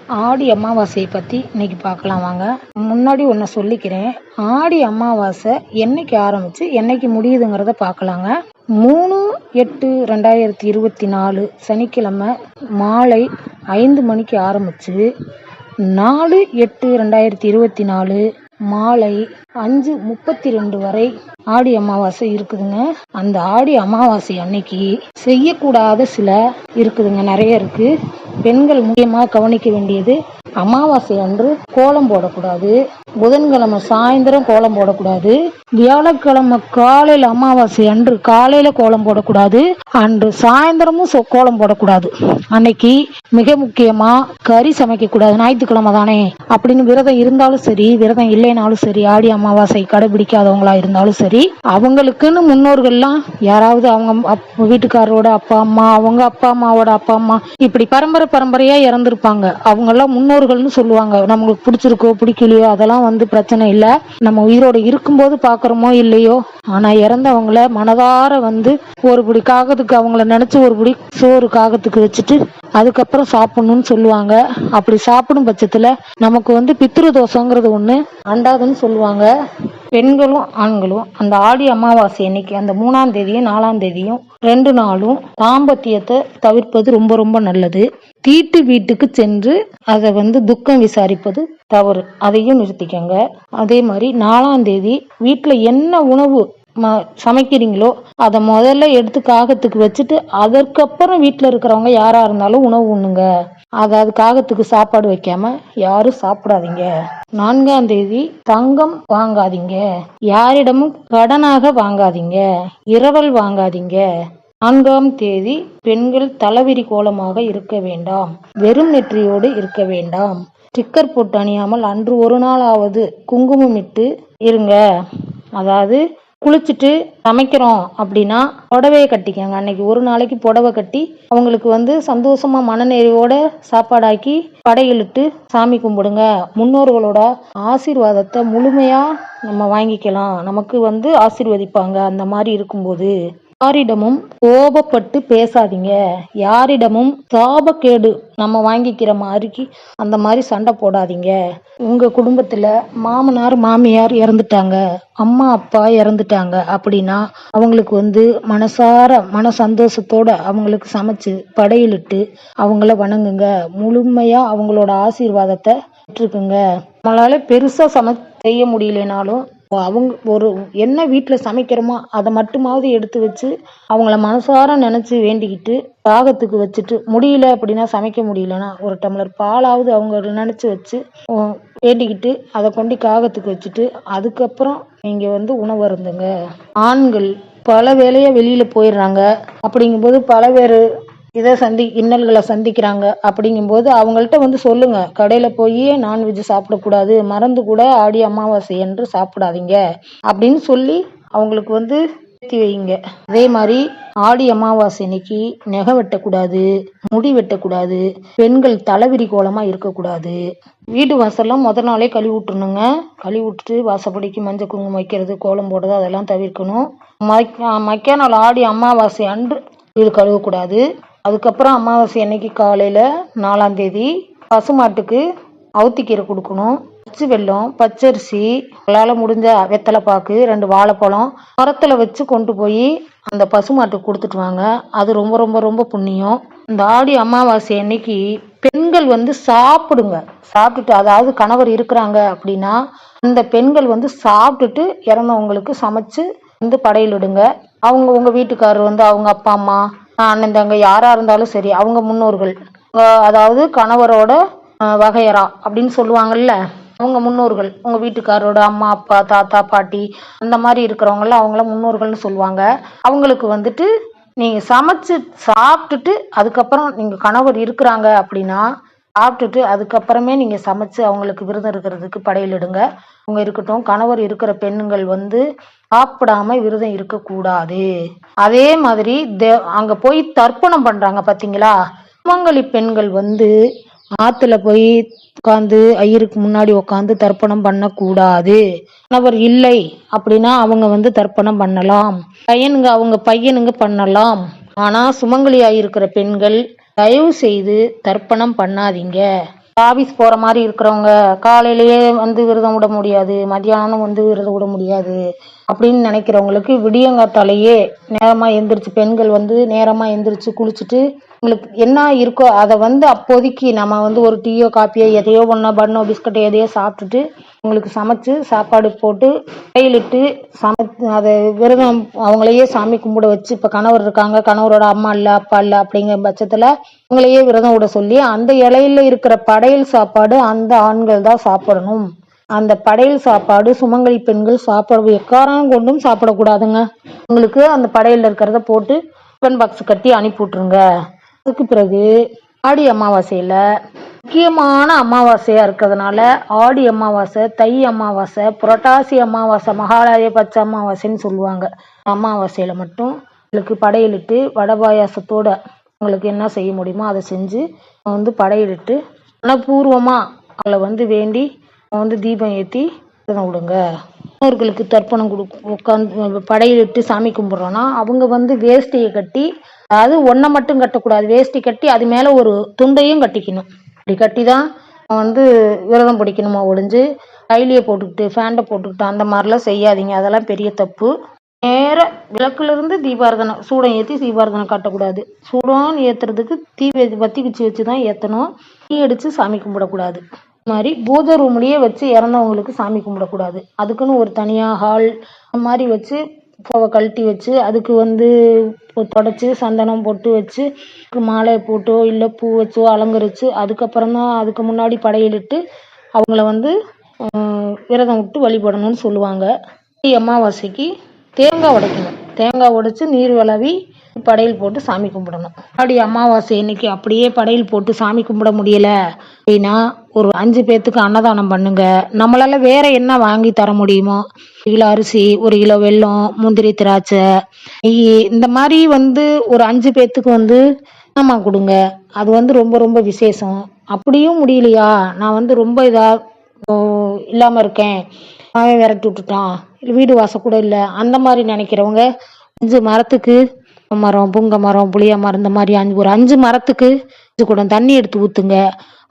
ஆடி அமாவாசையை பற்றி இன்னைக்கு பார்க்கலாம் வாங்க. முன்னாடி ஒன்று சொல்லிக்கிறேன். ஆடி அமாவாசை என்னைக்கு ஆரம்பித்து என்னைக்கு முடியுதுங்கிறத பார்க்கலாங்க. 3/8/2024 சனிக்கிழமை மாலை 5 மணிக்கு ஆரம்பித்து 4/8/2024 மாலை 5:32 வரை ஆடி அமாவாசை இருக்குதுங்க. அந்த ஆடி அமாவாசை அன்னைக்கு செய்யக்கூடாத சில இருக்குதுங்க, நிறைய இருக்கு. பெண்கள் முக்கியமாக கவனிக்க வேண்டியது, அமாவாசை அன்று கோலம் போடக்கூடாது, புதன்கிழமை சாயந்தரம் கோலம் போடக்கூடாது, வியாழக்கிழமை காலையில் அமாவாசை அன்று காலையில கோலம் போடக்கூடாது, அன்று சாயந்தரமும் கோலம் போடக்கூடாது. அன்னைக்கு மிக முக்கியமா கறி சமைக்க கூடாது. ஞாயிற்றுக்கிழமை தானே அப்படின்னு விரதம் இருந்தாலும் சரி, விரதம் இல்லைனாலும் சரி, ஆடி அமாவாசை கடைபிடிக்காதவங்களா இருந்தாலும் சரி, அவங்களுக்குன்னு முன்னோர்கள்லாம் யாராவது அவங்க வீட்டுக்காரரோட அப்பா அம்மா, அவங்க அப்பா அம்மாவோட அப்பா அம்மா, இப்படி பரம்பரையா இறந்துருப்பாங்க. அவங்கெல்லாம் முன்னோர்கள்னு சொல்லுவாங்க. நம்மளுக்கு பிடிச்சிருக்கோ பிடிக்கலையோ அதெல்லாம் பிரச்சனை இல்லை. நம்ம உயிரோடு இருக்கும்போது பாக்குறோமோ இல்லையோ, ஆனா இறந்தவங்கள மனதார ஒரு பிடி காகத்துக்கு அவங்கள நினைச்சு ஒரு பிடி சோறு காகத்துக்கு வச்சுட்டு அதுக்கப்புறம் சாப்பிடணும்னு சொல்லுவாங்க. அப்படி சாப்பிடும் பட்சத்துல நமக்கு பித்ரு தோஷங்கிறது ஒண்ணு அண்டாதுன்னு சொல்லுவாங்க. பெண்களும் ஆண்களும் அந்த ஆடி அமாவாசை அன்னைக்கு அந்த 3ஆம் தேதியும் 4ஆம் தேதியும் 2 நாளும் தாம்பத்தியத்தை தவிர்ப்பது ரொம்ப ரொம்ப நல்லது. தீட்டு வீட்டுக்கு சென்று அதை துக்கம் விசாரிப்பது தவறு, அதையும் நிறுத்திக்கங்க. அதே மாதிரி 4ஆம் தேதி வீட்டுல என்ன உணவு சமைக்கிறீங்களோ அதை முதல்ல எடுத்து காகத்துக்கு வச்சுட்டு அதற்கப்புறம் வீட்டுல இருக்கிறவங்க யாரா இருந்தாலும் உணவு உண்ணுங்க. அதாவது காகத்துக்கு சாப்பாடு வைக்காம யாரும் சாப்பிடாதீங்க. 4ஆம் தேதி தங்கம் வாங்காதீங்க, யாரிடமும் கடனாக வாங்காதீங்க, இரவல் வாங்காதீங்க. 4ஆம் தேதி பெண்கள் தலைவிரி கோலமாக இருக்க வேண்டாம், வெறும் நெற்றியோடு இருக்க வேண்டாம், ஸ்டிக்கர் போட்டு அணியாமல் அன்று ஒரு நாளாவது குங்குமம் இட்டு இருங்க. அதாவது குளிச்சுட்டு சமைக்கிறோம் அப்படின்னா புடவையை கட்டிக்கங்க. அன்னைக்கு ஒரு நாளைக்கு புடவை கட்டி அவங்களுக்கு சந்தோஷமா மனநிறைவோட சாப்பாடாக்கி படையலிட்டு சாமி கும்பிடுங்க. முன்னோர்களோட ஆசீர்வாதத்தை முழுமையா நம்ம வாங்கிக்கலாம். நமக்கு ஆசீர்வதிப்பாங்க. அந்த மாதிரி இருக்கும்போது யாரிடமும் கோபப்பட்டு பேசாதீங்க, யாரிடமும் சாபக்கேடு நம்ம வாங்கிக்கிற மாதிரி அந்த மாதிரி சண்டை போடாதீங்க. உங்க குடும்பத்துல மாமனார் மாமியார் இறந்துட்டாங்க, அம்மா அப்பா இறந்துட்டாங்க அப்படின்னா அவங்களுக்கு மன சந்தோஷத்தோட அவங்களுக்கு சமைச்சு படையலிட்டு அவங்கள வணங்குங்க. முழுமையா அவங்களோட ஆசீர்வாதத்தை பெற்றுக்குங்க. நம்மளால பெருசா செய்ய முடியலனாலும் அவங்க என்ன வீட்டில் சமைக்கிறோமோ அதை மட்டுமாவது எடுத்து வச்சு அவங்கள மனசார நினைச்சு வேண்டிக்கிட்டு காகத்துக்கு வச்சுட்டு, முடியல அப்படின்னா சமைக்க முடியலன்னா ஒரு டம்ளர் பாலாவது அவங்க நினைச்சு வச்சு வேண்டிக்கிட்டு அதை கொண்டு காகத்துக்கு வச்சுட்டு அதுக்கப்புறம் நீங்க உணவு அருந்துங்க. ஆண்கள் பல வேலையா வெளியில போயிடுறாங்க. அப்படிங்கும்போது பல பேர் இன்னல்களை சந்திக்கிறாங்க. அப்படிங்கும்போது அவங்கள்ட்ட சொல்லுங்க, கடையில போய் நான்வெஜ் சாப்பிடக்கூடாது, மறந்து கூட ஆடி அமாவாசை என்று சாப்பிடாதீங்க அப்படின்னு சொல்லி அவங்களுக்கு ஏற்றி வைங்க. அதே மாதிரி ஆடி அமாவாசை அன்னைக்கு நெகை வெட்டக்கூடாது, முடி வெட்டக்கூடாது, பெண்கள் தலைவிரி கோலமா இருக்கக்கூடாது. வீடு வாசல்லாம் முதல் நாளே கழுவி விட்டுருணுங்க. கழுவி விட்டுட்டு வாசப்படிக்கு மஞ்சள் குங்குமம் வைக்கிறது, கோலம் போடுறது அதெல்லாம் தவிர்க்கணும். மக்கிய நாள் ஆடி அமாவாசை அன்று வீடு கழுவக்கூடாது. அதுக்கப்புறம் அமாவாசை அன்னைக்கு காலையில 4ஆம் தேதி பசுமாட்டுக்கு அவுத்திக்கீரை கொடுக்கணும். பச்சை வெல்லம், பச்சரிசி, உங்களால் முடிஞ்ச வெத்தலை பாக்கு, 2 வாழைப்பழம் மரத்துல வச்சு கொண்டு போய் அந்த பசுமாட்டுக்கு கொடுத்துட்டு வாங்க. அது ரொம்ப ரொம்ப ரொம்ப புண்ணியம். இந்த ஆடி அமாவாசை அன்னைக்கு பெண்கள் சாப்பிடுங்க. சாப்பிட்டுட்டு, அதாவது கணவர் இருக்கிறாங்க அப்படின்னா அந்த பெண்கள் சாப்பிட்டுட்டு இறந்தவங்களுக்கு சமைச்சு படையலிடுங்க. அவங்க உங்க வீட்டுக்காரர் அவங்க அப்பா அம்மா அண்ணன் தங்க யாரா இருந்தாலும் சரி, அவங்க முன்னோர்கள், அதாவது கணவரோட வகையறா அப்படின்னு சொல்லுவாங்கல்ல, அவங்க முன்னோர்கள், உங்க வீட்டுக்காரோட அம்மா அப்பா தாத்தா பாட்டி அந்த மாதிரி இருக்கிறவங்கள அவங்கள முன்னோர்கள்னு சொல்லுவாங்க. அவங்களுக்கு நீங்க சமைச்சு சாப்பிட்டுட்டு அதுக்கப்புறம் நீங்க கணவர் இருக்கிறாங்க அப்படின்னா சாப்பிட்டுட்டு அதுக்கப்புறமே நீங்க சமைச்சு அவங்களுக்கு விரதம் இருக்கிறதுக்கு படையலிடுங்க. அவங்க இருக்கட்டும். கணவர் இருக்கிற பெண்கள் சாப்பிடாம விரதம் இருக்கக்கூடாது. அதே மாதிரி அங்க போய் தர்ப்பணம் பண்றாங்க பாத்தீங்களா, சுமங்கலி பெண்கள் ஆத்துல போய் உட்காந்து ஐயருக்கு முன்னாடி உட்காந்து தர்ப்பணம் பண்ணக்கூடாது. கணவர் இல்லை அப்படின்னா அவங்க தர்ப்பணம் பண்ணலாம். அவங்க பையனுங்க பண்ணலாம். ஆனா சுமங்கலியா இருக்கிற பெண்கள் தயவு செய்து தர்ப்பணம் பண்ணாதீங்க. ஆபீஸ் போற மாதிரி இருக்கிறவங்க காலையிலேயே வந்து விரதம் விட முடியாது, மத்தியானம் வந்து விரதம் விட முடியாது அப்படின்னு நினைக்கிறவங்களுக்கு விடியங்காத்தாலேயே நேரமா எந்திரிச்சு, பெண்கள் வந்து நேரமா எந்திரிச்சு குளிச்சுட்டு உங்களுக்கு என்ன இருக்கோ அதை வந்து அப்போதைக்கு நம்ம வந்து ஒரு டீயோ காப்பியோ எதையோ ஒன்றா பன்னோ பிஸ்கட்டோ எதையோ சாப்பிட்டுட்டு உங்களுக்கு சமைச்சு சாப்பாடு போட்டு கையிலிட்டு அதை விரதம் அவங்களையே சாமி கும்பிட வச்சு, இப்போ கணவர் இருக்காங்க, கணவரோட அம்மா இல்லை அப்பா இல்லை அப்படிங்கிற பட்சத்தில் உங்களையே விரதம் விட சொல்லி அந்த இலையில இருக்கிற படையல் சாப்பாடு அந்த ஆண்கள் தான் சாப்பிடணும். அந்த படையல் சாப்பாடு சுமங்கலி பெண்கள் சாப்பிட எக்காரணம் கொண்டும் சாப்பிடக்கூடாதுங்க. உங்களுக்கு அந்த படையல் இருக்கிறத போட்டு டிஃபன் பாக்ஸ் கட்டி அனுப்பி விட்டுருங்க. அதுக்கு பிறகு ஆடி அமாவாசையில முக்கியமான அமாவாசையா இருக்கிறதுனால ஆடி அமாவாசை, தை அமாவாசை, புரட்டாசி அமாவாசை, மகாலய பட்ச அமாவாசைன்னு சொல்லுவாங்க. அமாவாசையில மட்டும் உங்களுக்கு படையலிட்டு வடை பாயாசத்தோட உங்களுக்கு என்ன செய்ய முடியுமோ அதை செஞ்சு வந்து படையலிட்டு மனப்பூர்வமா அவளை வந்து வேண்டி வந்து தீபம் ஏற்றி விடுங்க. முன்னோர்களுக்கு தர்ப்பணம் உட்காந்து படையிலிட்டு சாமி கும்பிட்றோன்னா அவங்க வந்து வேஷ்டியை கட்டி, அதாவது ஒன்றை மட்டும் கட்டக்கூடாது, வேஷ்டி கட்டி அது மேலே ஒரு துண்டையும் கட்டிக்கணும். அப்படி கட்டி தான் வந்து விரதம் பிடிக்கணுமா ஒழிஞ்சு கையிலேயே போட்டுக்கிட்டு ஃபேண்டை போட்டுக்கிட்டு அந்த மாதிரிலாம் செய்யாதீங்க. அதெல்லாம் பெரிய தப்பு. நேர விளக்குலேருந்து தீபாரதனை சூடம் ஏற்றி தீபாரதனை காட்டக்கூடாது. சூடம் ஏற்றுறதுக்கு பத்தி குச்சி வச்சு தான் ஏற்றணும். தீ அடித்து சாமி கும்பிடக்கூடாது. இது மாதிரி பூஜை ரூம்லேயே வச்சு இறந்தவங்களுக்கு சாமி கும்பிடக்கூடாது. அதுக்குன்னு ஒரு தனியாக ஹால் அந்த மாதிரி வச்சு கழட்டி வச்சு அதுக்கு வந்து தொடச்சி சந்தனம் போட்டு வச்சு மாலை போட்டோ இல்லை பூ வச்சோ அலங்கரித்து அதுக்கப்புறம் தான் அதுக்கு முன்னாடி படையலிட்டு அவங்கள வந்து விரதம் விட்டு வழிபடணும்னு சொல்லுவாங்க. அமாவாசைக்கு தேங்காய் உடைக்கணும். தேங்காய் உடைச்சு நீர் விளவி படையல் போட்டு சாமி கும்பிடணும். ஆடி அமாவாசை இன்னைக்கு அப்படியே படையல் போட்டு சாமி கும்பிட முடியல அப்படின்னா ஒரு 5 பேத்துக்கு அன்னதானம் பண்ணுங்க. நம்மளால வேற என்ன வாங்கி தர முடியுமோ, 1 கிலோ அரிசி, 1 கிலோ வெல்லம், முந்திரி, திராட்சை, நெய் இந்த மாதிரி வந்து ஒரு 5 பேத்துக்கு வந்து நம்ம கொடுங்க. அது வந்து ரொம்ப ரொம்ப விசேஷம். அப்படியும் முடியலையா, நான் வந்து ரொம்ப இல்லாம இருக்கேன், அவன் விரட்டி விட்டுட்டான், வீடு வாசல் கூட இல்லை, அந்த மாதிரி நினைக்கிறவங்க 5 மரத்துக்கு மரம், புங்க மரம், புளிய மரம், இந்த மாதிரி ஒரு 5 மரத்துக்கு 5 குடம் தண்ணி எடுத்து ஊத்துங்க.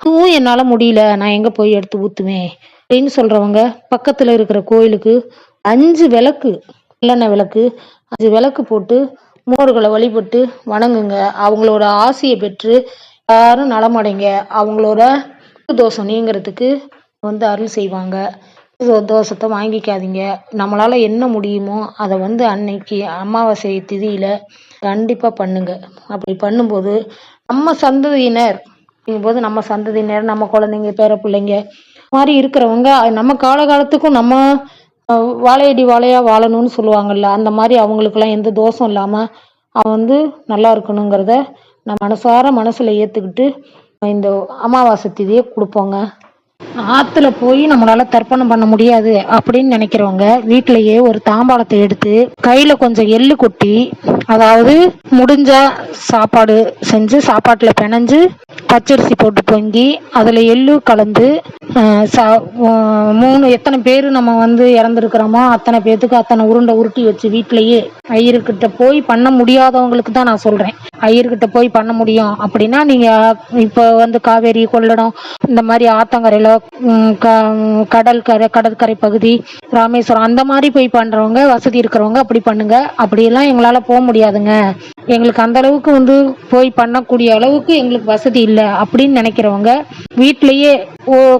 அதுவும் என்னால முடியல, நான் எங்க போய் எடுத்து ஊத்துவேன் அப்படின்னு சொல்றவங்க பக்கத்துல இருக்கிற கோயிலுக்கு 5 விளக்கு, இல்லெண்ணெய் விளக்கு 5 விளக்கு போட்டு முன்னோர்களை வழிபட்டு வணங்குங்க. அவங்களோட ஆசையை பெற்று யாரும் நலமடைங்க. அவங்களோட தோஷம் நீங்கிறதுக்கு வந்து அருள் செய்வாங்க. தோஷத்தை வாங்கிக்காதீங்க. நம்மளால என்ன முடியுமோ அதை வந்து அன்னைக்கு அமாவாசை திதியில கண்டிப்பா பண்ணுங்க. அப்படி பண்ணும்போது நம்ம சந்ததியினர் நம்ம சந்ததியினர், நம்ம குழந்தைங்க, பேர பிள்ளைங்க மாதிரி இருக்கிறவங்க நம்ம காலகாலத்துக்கும் நம்ம வாழையடி வாழையா வாழணும்னு சொல்லுவாங்கல்ல, அந்த மாதிரி அவங்களுக்கெல்லாம் எந்த தோஷம் இல்லாம அவன் வந்து நல்லா இருக்கணுங்கிறத நம்ம மனசுல ஏத்துக்கிட்டு இந்த அமாவாசை திதியை கொடுப்போங்க. ஆத்துல போய் நம்மளால தர்ப்பணம் பண்ண முடியாது அப்படின்னு நினைக்கிறவங்க வீட்டிலேயே ஒரு தாம்பாளத்தை எடுத்து கையில கொஞ்சம் எள்ளு கொட்டி, அதாவது முடிஞ்சா சாப்பாடு செஞ்சு சாப்பாட்டுல பிணைஞ்சு பச்சரிசி போட்டு பொங்கி அதுல எள்ளு கலந்து 3 எத்தனை பேரு நம்ம வந்து இறந்துருக்கிறோமோ அத்தனை பேத்துக்கு அத்தனை உருண்டை உருட்டி வச்சு வீட்டிலேயே ஐயர்கிட்ட போய் பண்ண முடியாதவங்களுக்கு தான் நான் சொல்றேன். ஐயர்கிட்ட போய் பண்ண முடியும் அப்படின்னா நீங்க இப்ப வந்து காவேரி, கொள்ளடம் இந்த மாதிரி ஆத்தங்கரையில கடற்கரை பகுதி, ராமேஸ்வரம் அந்த மாதிரி போய் பண்றவங்க, வசதி இருக்கிறவங்க அப்படி பண்ணுங்க. அப்படியெல்லாம் எங்களால போக முடியாதுங்க, எங்களுக்கு அந்த அளவுக்கு வந்து போய் பண்ணக்கூடிய அளவுக்கு எங்களுக்கு வசதி இல்லை அப்படின்னு நினைக்கிறவங்க வீட்டிலேயே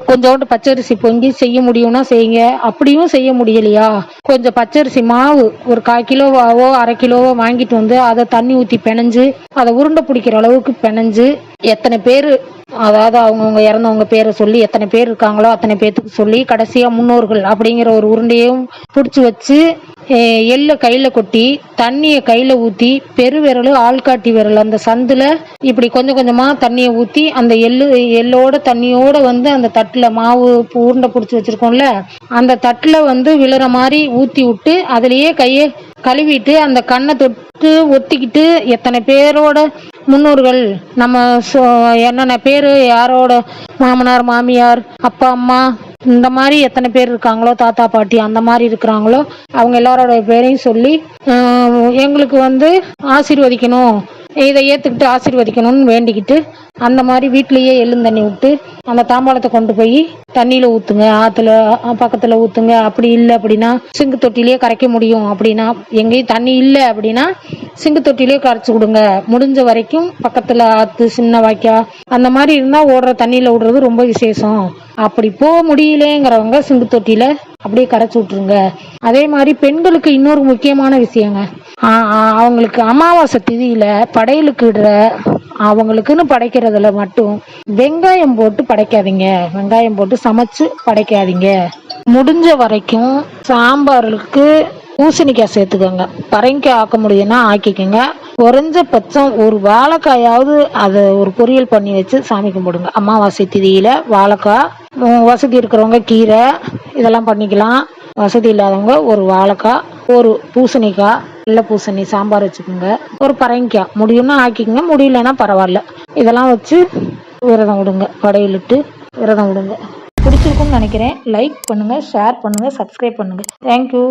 கொஞ்சோண்டு பச்சரிசி பொங்கி செய்ய முடியும்னா செய்யுங்க. அப்படியும் செய்ய முடியலையா கொஞ்சம் பச்சரிசி மாவு ஒரு 1/4 கிலோவோ 1/2 கிலோவோ வாங்கிட்டு வந்து அதை தண்ணி ஊற்றி பிணைஞ்சு அதை உருண்டை பிடிக்கிற அளவுக்கு பிணைஞ்சு எத்தனை பேர், அதாவது அவங்கவுங்க இறந்தவங்க பேரை சொல்லி எத்தனை பேர் இருக்காங்களோ அத்தனை பேத்துக்கு சொல்லி கடைசியா முன்னோர்கள் அப்படிங்கிற ஒரு உருண்டையும் பிடிச்சி வச்சு எள்ளை கையில கொட்டி தண்ணியை கையில ஊத்தி பெருவிரல் ஆள்காட்டி விரல் அந்த சந்துல இப்படி கொஞ்சம் கொஞ்சமா தண்ணியை ஊத்தி அந்த எள்ளோட தண்ணியோட வந்து அந்த தட்டுல மாவு உருண்டை பிடிச்சி வச்சிருக்கோம்ல அந்த தட்டுல வந்து விழுற மாதிரி ஊத்தி விட்டு அதுலயே கையை கழுவிட்டு அந்த கண்ணை தொட்டு ஒத்திக்கிட்டு எத்தனை பேரோட முன்னோர்கள் நம்ம என்னென்ன பேரு, யாரோட மாமனார் மாமியார் அப்பா அம்மா இந்த மாதிரி எத்தனை பேர் இருக்காங்களோ, தாத்தா பாட்டி அந்த மாதிரி இருக்கிறாங்களோ அவங்க எல்லாரோட பேரையும் சொல்லி எங்களுக்கு வந்து ஆசீர்வதிக்கணும், இதை ஏற்றுக்கிட்டு ஆசீர்வதிக்கணும்னு வேண்டிக்கிட்டு அந்த மாதிரி வீட்டிலேயே எள்ளுந்தண்ணி விட்டு அந்த தாம்பாளத்தை கொண்டு போய் தண்ணியில ஊத்துங்க, ஆத்துல பக்கத்துல ஊத்துங்க. அப்படி இல்லை அப்படின்னா சிங்கு தொட்டிலேயே கரைக்க முடியும் அப்படின்னா, எங்கேயும் தண்ணி இல்லை அப்படின்னா சிங்கு தொட்டிலேயே கரைச்சி விடுங்க. முடிஞ்ச வரைக்கும் பக்கத்துல ஆத்து, சின்ன வாய்க்கா அந்த மாதிரி இருந்தா ஓடுற தண்ணியில விடுறது ரொம்ப விசேஷம். அப்படி போக முடியலங்கிறவங்க சிங்கு தொட்டியில அப்படியே கரைச்சி விட்டுருங்க. அதே மாதிரி பெண்களுக்கு இன்னொரு முக்கியமான விஷயங்க, அவங்களுக்கு அமாவாசை திதியில படையலுக்கு இடுற அவங்களுக்குன்னு படைக்கிறதுல மட்டும் வெங்காயம் போட்டு படைக்காதீங்க. வெங்காயம் போட்டு சமைச்சு படைக்காதீங்க. முடிஞ்ச வரைக்கும் சாம்பாருக்கு பூசணிக்காய் சேர்த்துக்கோங்க. பரங்கிக்காய் ஆக்க முடியும்னா ஆக்கிக்கோங்க. குறைஞ்சபட்சம் ஒரு வாழைக்காயாவது அதை ஒரு பொரியல் பண்ணி வச்சு சாமி கும்பிடுங்க. அமாவாசை திதியில வாழைக்காய், வசதி இருக்கிறவங்க கீரை இதெல்லாம் பண்ணிக்கலாம். வசதி இல்லாதவங்க ஒரு வாழைக்காய், ஒரு பூசணிக்காய், வெள்ளை பூசணி சாம்பார் வச்சுக்கோங்க. ஒரு பரங்கிக்காய் முடியும்னா ஆக்கிக்கோங்க, முடியலன்னா பரவாயில்ல. இதெல்லாம் வச்சு விரதம் விடுங்க, படையிலிட்டு விரதம் விடுங்க. பிடிச்சிருக்குன்னு நினைக்கிறேன். லைக் பண்ணுங்க, ஷேர் பண்ணுங்க, சப்ஸ்கிரைப் பண்ணுங்க. தேங்க்யூ.